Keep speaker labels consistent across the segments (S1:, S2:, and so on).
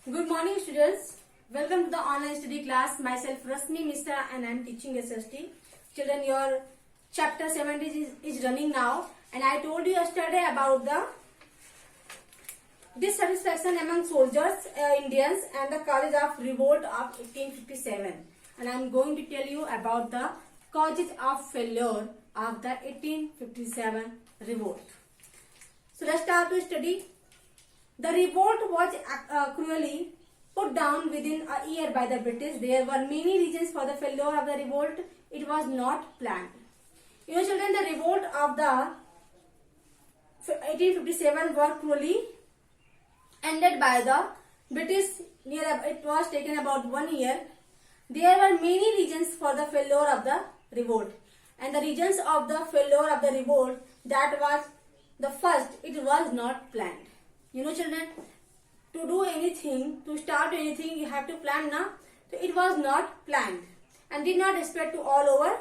S1: Good morning, students. Welcome to the online study class. Myself Rasmi Mishra and I am teaching SST. Children, your chapter 70 is running now, and I told you yesterday about the dissatisfaction among soldiers, Indians, and the causes of revolt of 1857. And I am going to tell you about the causes of failure of the 1857 revolt. So let's start to study. The revolt was cruelly put down within a year by the British. There were many reasons for the failure of the revolt. It was not planned. You know, children, the revolt of the 1857 were cruelly ended by the British. It was taken about 1 year. There were many reasons for the failure of the revolt. And the reasons of the failure of the revolt, that was the first, it was not planned. You know, children, to do anything, to start anything, you have to plan now. So it was not planned and did not spread to all over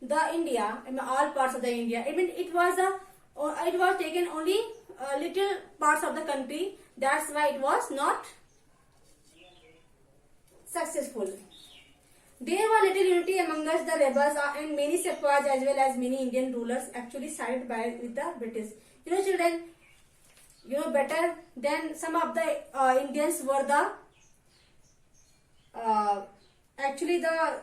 S1: the India, all parts of the India. I mean, it was taken only little parts of the country. That's why it was not successful. There were little unity among us, the rebels, and many sepoys as well as many Indian rulers actually sided with the British. You know, children, you know better than some of the Indians were the actually the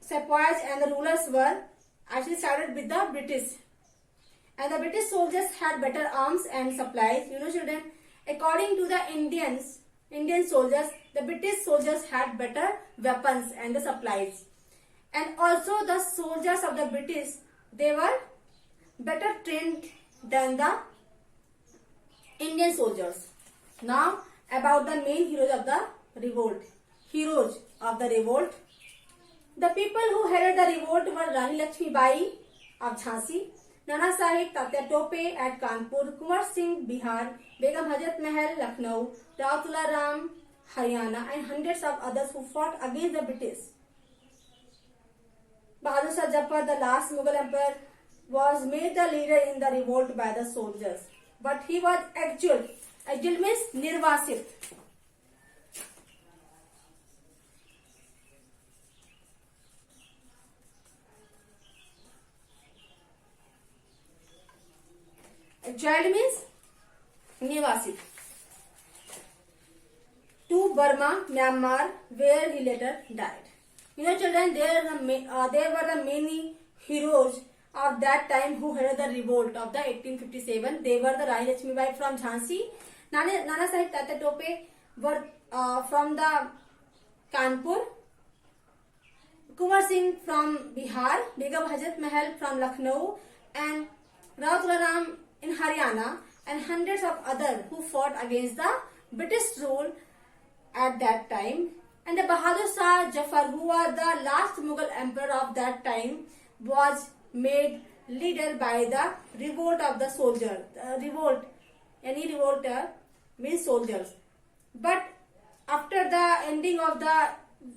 S1: sepoys and the rulers were actually sided with the British, and the British soldiers had better arms and supplies. You know, children, according to the Indian soldiers, the British soldiers had better weapons and the supplies, and also the soldiers of the British, they were better trained than the Indian soldiers. Now about the main heroes of the revolt. Heroes of the revolt. The people who headed the revolt were Rani Lakshmi Bai of Jhansi, Nana Sahib Tatya Tope at Kanpur, Kumar Singh Bihar, Begum Hazrat Mahal Lucknow, Rao Tula Ram Haryana, and hundreds of others who fought against the British. Bahadur Shah Zafar, the last Mughal emperor, was made the leader in the revolt by the soldiers. But he was exiled. Exiled means nirvasit. Exiled means nirvasit. To Burma, Myanmar, where he later died. You know, children, there were the many heroes of that time who headed the revolt of the 1857. They were the Rani Lakshmi Bai from Jhansi, Nana Sahib Tatya Tope were from the Kanpur, Kumar Singh from Bihar, Begum Hazrat Mahal from Lucknow, and Rao Tula Ram in Haryana, and hundreds of others who fought against the British rule at that time. And the Bahadur Shah Zafar, who was the last Mughal emperor of that time, was made leader by the revolt of the soldier. Revolt, any revolter means soldiers. But after the ending of the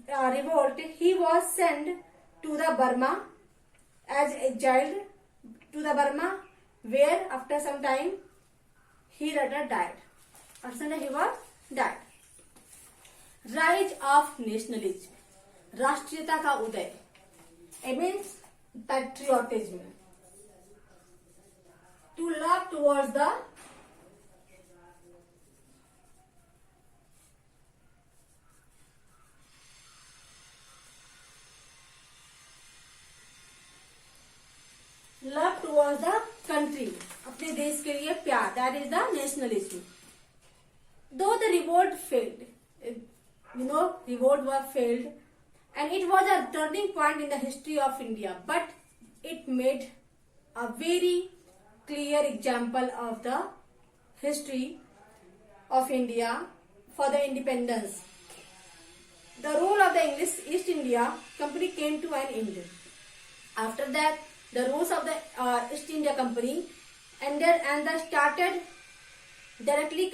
S1: revolt, he was sent to the Burma as exiled to the Burma, where after some time he later died. After some time he was died. Rise of nationalism, राष्ट्रीयता का उदय. It means patriotism, to love towards the country, अपने देश के लिए प्यार, that is the nationalism. Though the revolt failed, you know, revolt was failed, and it was a turning point in the history of India, but it made a very clear example of the history of India for the independence. The rule of the English East India Company came to an end. After that, the rules of the East India Company ended, and started directly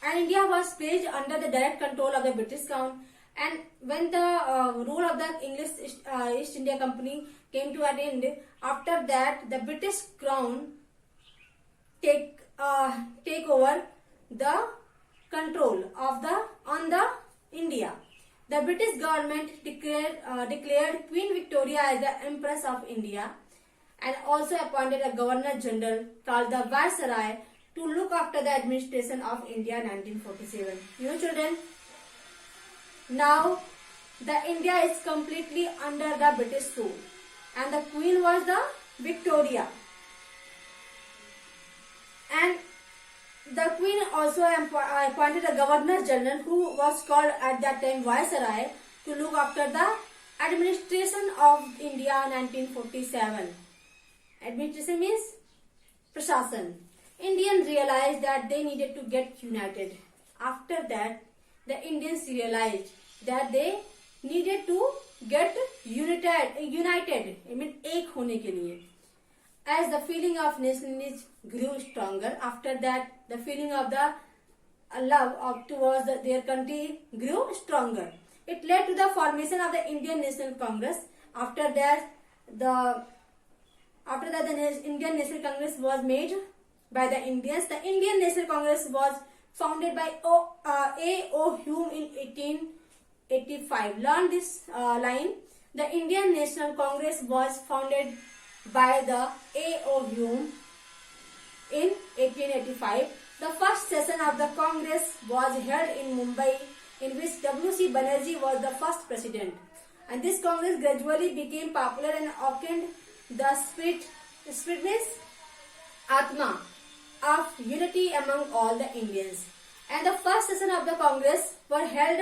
S1: and India was placed under the direct control of the British Crown. And when the rule of the English East India Company came to an end, after that the British Crown take over the control The British government declared Queen Victoria as the Empress of India and also appointed a Governor General called the Viceroy to look after the administration of India in 1947. You know, children, now the India is completely under the British rule and the Queen was the Victoria. And the Queen also appointed a Governor General who was called at that time Viceroy to look after the administration of India in 1947. Administration means Prashasan. Indians realized that they needed to get united. After that, the Indians realized that they needed to get united. I mean, एक होने के लिए. As the feeling of nationalism grew stronger, after that the feeling of the love towards their country grew stronger. It led to the formation of the Indian National Congress. After that the Indian National Congress was made by the Indians. The Indian National Congress was founded by A.O. Hume in 1885. Learn this line. The Indian National Congress was founded by the A.O. Hume in 1885. The first session of the Congress was held in Mumbai, in which W.C. Banerjee was the first president. And this Congress gradually became popular and awakened the spirit means Atma of unity among all the Indians. And the first session of the Congress was held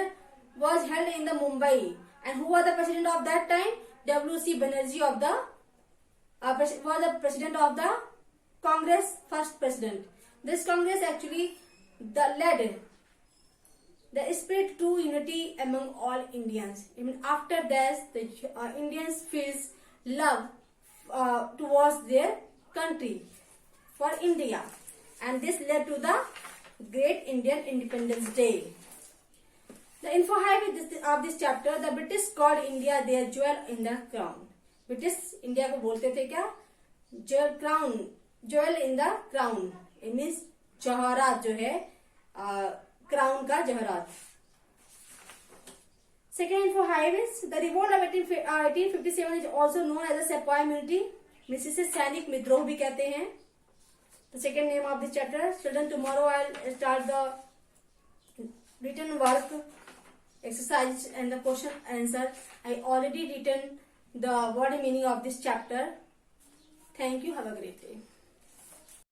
S1: in the Mumbai. And who was the president of that time? W.C. Banerjee of the was the president of the Congress, first president. This Congress actually led the spirit to unity among all Indians. Even after that, the Indians feels love towards their country, for India, and this led to the Great Indian Independence Day. The info highlight of this chapter: the British called India their jewel in the crown. British India को बोलते थे क्या? Jewel in the crown. It means जवाहरात जो है crown का जवाहरात. Second info highlights: the revolt of 1857 is also known as the Sepoy Mutiny. इसे सैनिक विद्रोह भी कहते हैं. The second name of this chapter. Children, tomorrow I'll start the written work exercise and the question answer. I already written the word meaning of this chapter. Thank you. Have a great day.